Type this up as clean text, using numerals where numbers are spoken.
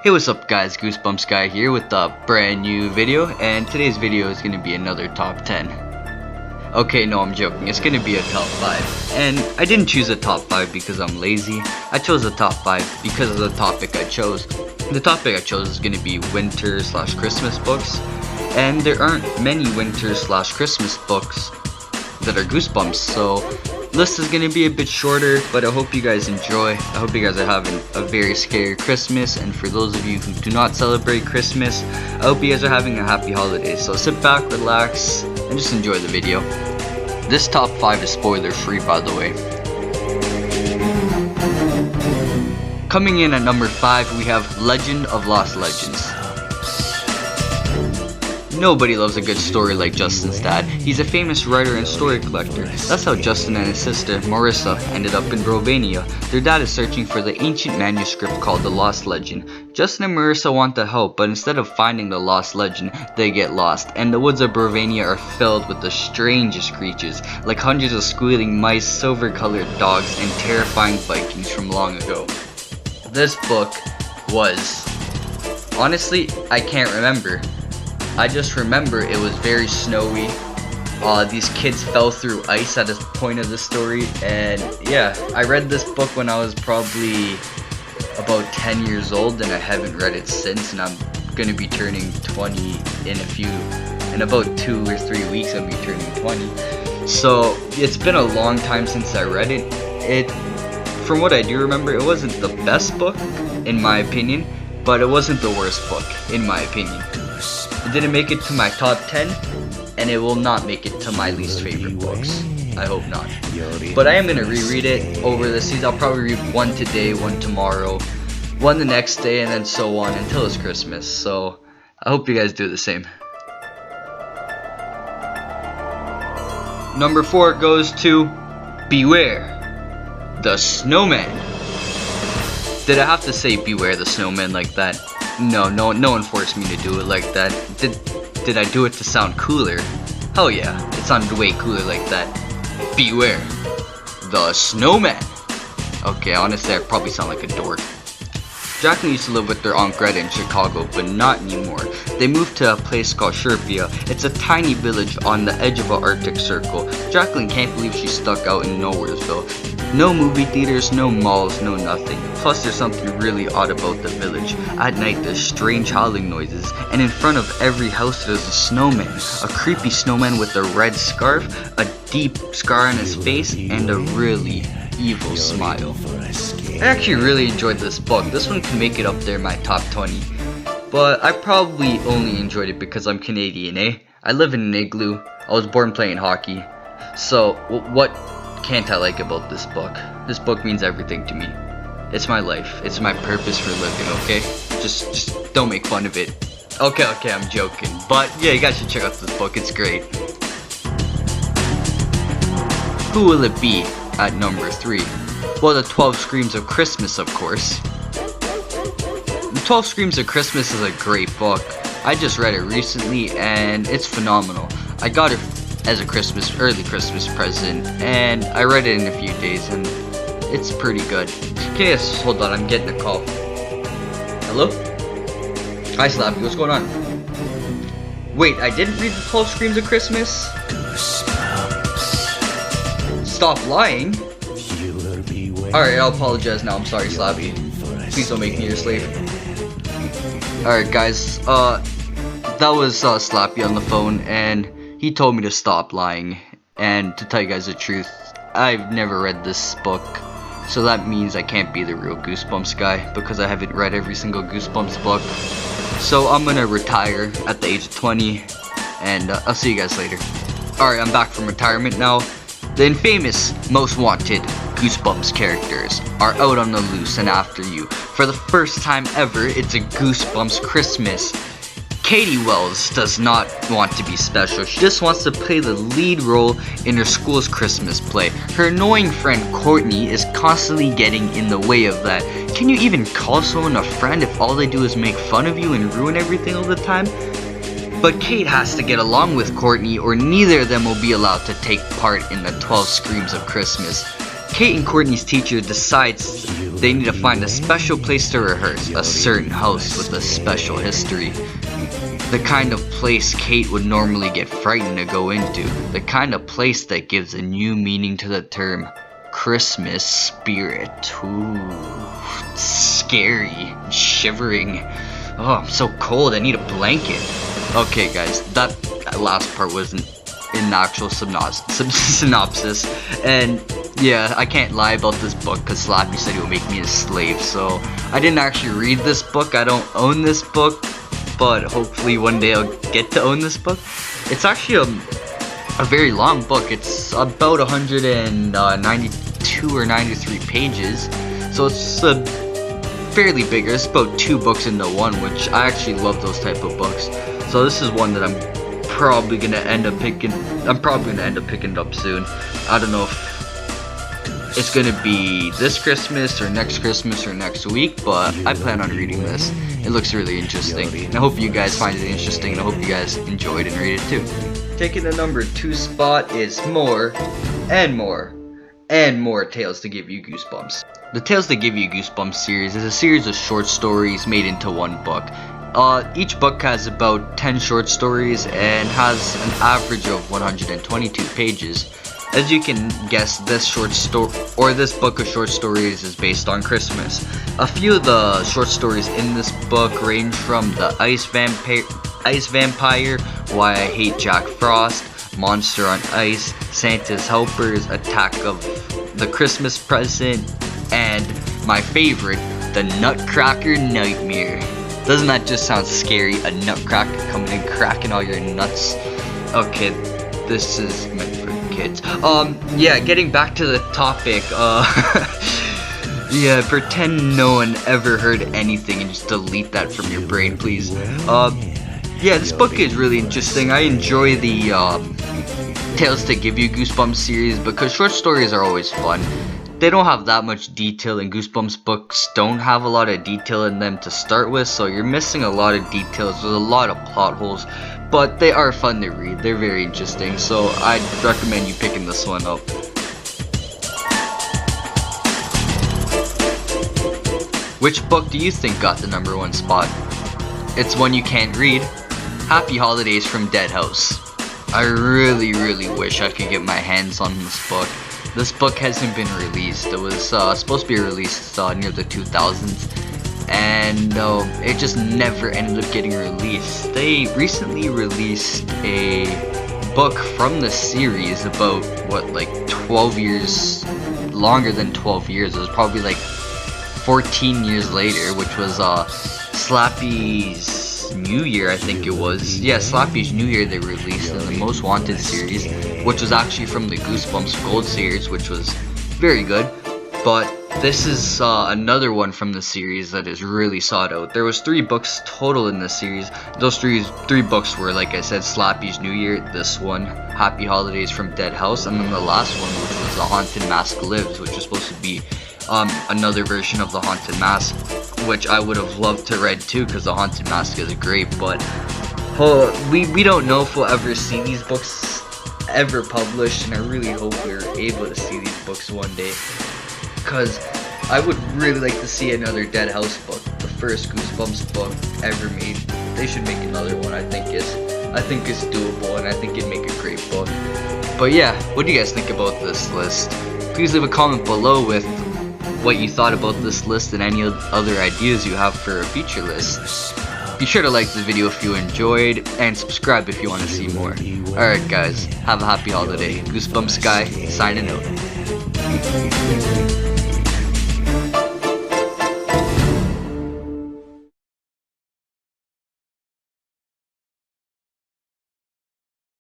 Hey, what's up guys, Goosebumps guy here with a brand new video, and today's video is going to be another top 10. Okay, no, I'm joking, it's going to be a top 5, and I didn't choose a top 5 because I'm lazy. I chose a top 5 because of the topic I chose. The topic I chose is going to be winter/Christmas books, and there aren't many winter/Christmas books that are Goosebumps, so list is gonna be a bit shorter, but I hope you guys enjoy. I hope you guys are having a very scary Christmas, and for those of you who do not celebrate Christmas, I hope you guys are having a happy holiday. So sit back, relax, and just enjoy the video. This top 5 is spoiler free, by the way. Coming in at number 5, we have Legend of Lost Legends. Nobody loves a good story like Justin's dad. He's a famous writer and story collector. That's how Justin and his sister, Marissa, ended up in Romania. Their dad is searching for the ancient manuscript called the Lost Legend. Justin and Marissa want to help, but instead of finding the Lost Legend, they get lost, and the woods of Romania are filled with the strangest creatures, like hundreds of squealing mice, silver-colored dogs, and terrifying Vikings from long ago. This book was... honestly, I can't remember. I just remember it was very snowy. These kids fell through ice at a point of the story, and yeah, I read this book when I was probably about 10 years old, and I haven't read it since, and I'm gonna be turning 20 in about 2 or 3 weeks. I'll be turning 20. So it's been a long time since I read it. From what I do remember, it wasn't the best book in my opinion, but it wasn't the worst book in my opinion. It didn't make it to my top 10, and it will not make it to my least favorite books. I hope not. But I am going to reread it over the season. I'll probably read one today, one tomorrow, one the next day, and then so on until it's Christmas. So I hope you guys do the same. Number 4 goes to Beware the Snowman. Did I have to say Beware the Snowman like that? No one forced me to do it like that. Did I do it to sound cooler? Hell yeah, it sounded way cooler like that. Beware the Snowman. Okay, honestly, I probably sound like a dork. Jacqueline used to live with their Aunt Greta in Chicago, but not anymore. They moved to a place called Sherpia. It's a tiny village on the edge of an Arctic Circle. Jacqueline can't believe she's stuck out in Nowheresville. No movie theaters, no malls, no nothing. Plus there's something really odd about the village. At night there's strange howling noises, and in front of every house there's a snowman. A creepy snowman with a red scarf, a deep scar on his face, and a really evil smile. I actually really enjoyed this book. This one can make it up there in my top 20. But I probably only enjoyed it because I'm Canadian, eh? I live in an igloo. I was born playing hockey. So, what can't I like about this book? This book means everything to me. It's my life. It's my purpose for living, okay? Just don't make fun of it. Okay, I'm joking. But yeah, you guys should check out this book. It's great. Who will it be at number 3? Well, the 12 Screams of Christmas, of course. The 12 Screams of Christmas is a great book. I just read it recently, and it's phenomenal. I got it as a early Christmas present, and I read it in a few days, and it's pretty good. Okay, yes, hold on, I'm getting a call. Hello? Hi, Slappy, what's going on? Wait, I didn't read the 12 Screams of Christmas? Stop lying? Alright, I'll apologize now, I'm sorry, Slappy. Please don't make me your slave. Alright, guys, that was Slappy on the phone, and he told me to stop lying. And to tell you guys the truth, I've never read this book, so that means I can't be the real Goosebumps guy, because I haven't read every single Goosebumps book. So I'm gonna retire at the age of 20, and I'll see you guys later. Alright, I'm back from retirement now. The infamous Most Wanted Goosebumps characters are out on the loose and after you. For the first time ever, it's a Goosebumps Christmas. Katie Wells does not want to be special. She just wants to play the lead role in her school's Christmas play. Her annoying friend Courtney is constantly getting in the way of that. Can you even call someone a friend if all they do is make fun of you and ruin everything all the time? But Kate has to get along with Courtney, or neither of them will be allowed to take part in the 12 Screams of Christmas. Kate and Courtney's teacher decides They need to find a special place to rehearse, a certain house with a special history. The kind of place Kate would normally get frightened to go into. The kind of place that gives a new meaning to the term Christmas spirit. Ooh, scary, shivering. Oh, I'm so cold, I need a blanket. Okay guys, that last part wasn't in the actual synopsis. And yeah, I can't lie about this book because Slappy said he would make me a slave. So I didn't actually read this book. I don't own this book, but hopefully one day I'll get to own this book. It's actually a very long book. It's about 192 or 93 pages. So it's fairly big. It's about 2 books into one, which I actually love those type of books. So this is one that I'm probably gonna end up picking up soon. I don't know if it's gonna be this Christmas or next week, but I plan on reading this. It looks really interesting, and I hope you guys find it interesting, and I hope you guys enjoyed and read it too. Taking the number 2 spot is More and More and More Tales to Give You Goosebumps. The Tales to Give You Goosebumps series is a series of short stories made into one book. Each book has about 10 short stories and has an average of 122 pages. As you can guess, this book of short stories is based on Christmas. A few of the short stories in this book range from The Ice Vampire, Why I Hate Jack Frost, Monster on Ice, Santa's Helpers, Attack of the Christmas Present, and my favorite, The Nutcracker Nightmare. Doesn't that just sound scary? A nutcracker coming and cracking all your nuts. Okay, this is meant for kids. Yeah, getting back to the topic, yeah, pretend no one ever heard anything and just delete that from your brain, please. Yeah, this book is really interesting. I enjoy the, Tales to Give You Goosebumps series because short stories are always fun. They don't have that much detail, and Goosebumps books don't have a lot of detail in them to start with, so you're missing a lot of details. There's a lot of plot holes, but they are fun to read. They're very interesting, so I'd recommend you picking this one up. Which book do you think got the number 1 spot? It's one you can't read. Happy Holidays from Dead House. I really wish I could get my hands on this book. This book hasn't been released. It was supposed to be released near the 2000s, and it just never ended up getting released. They recently released a book from the series about, what, like 12 years, longer than 12 years. It was probably like 14 years later, which was Slappy's New Year, I think it was. Yeah, Slappy's New Year they released in the Most Wanted series, which was actually from the Goosebumps Gold series, which was very good. But this is another one from the series that is really sought out. There was 3 books total in this series. Those three books were, like I said, Slappy's New Year, this one, Happy Holidays from Dead House, and then the last one, which was The Haunted Mask Lives, which was supposed to be another version of The Haunted Mask, which I would have loved to read too, because The Haunted Mask is great. But we don't know if we'll ever see these books ever published, and I really hope we're able to see these books one day, because I would really like to see another Dead House book, the first Goosebumps book ever made. They should make another one. I think it's doable, and I think it'd make a great book. But yeah, what do you guys think about this list? Please leave a comment below with what you thought about this list and any other ideas you have for a future list. Be sure to like this video if you enjoyed, and subscribe if you want to see more. Alright guys, have a happy holiday. Goosebumps Guy, signing out.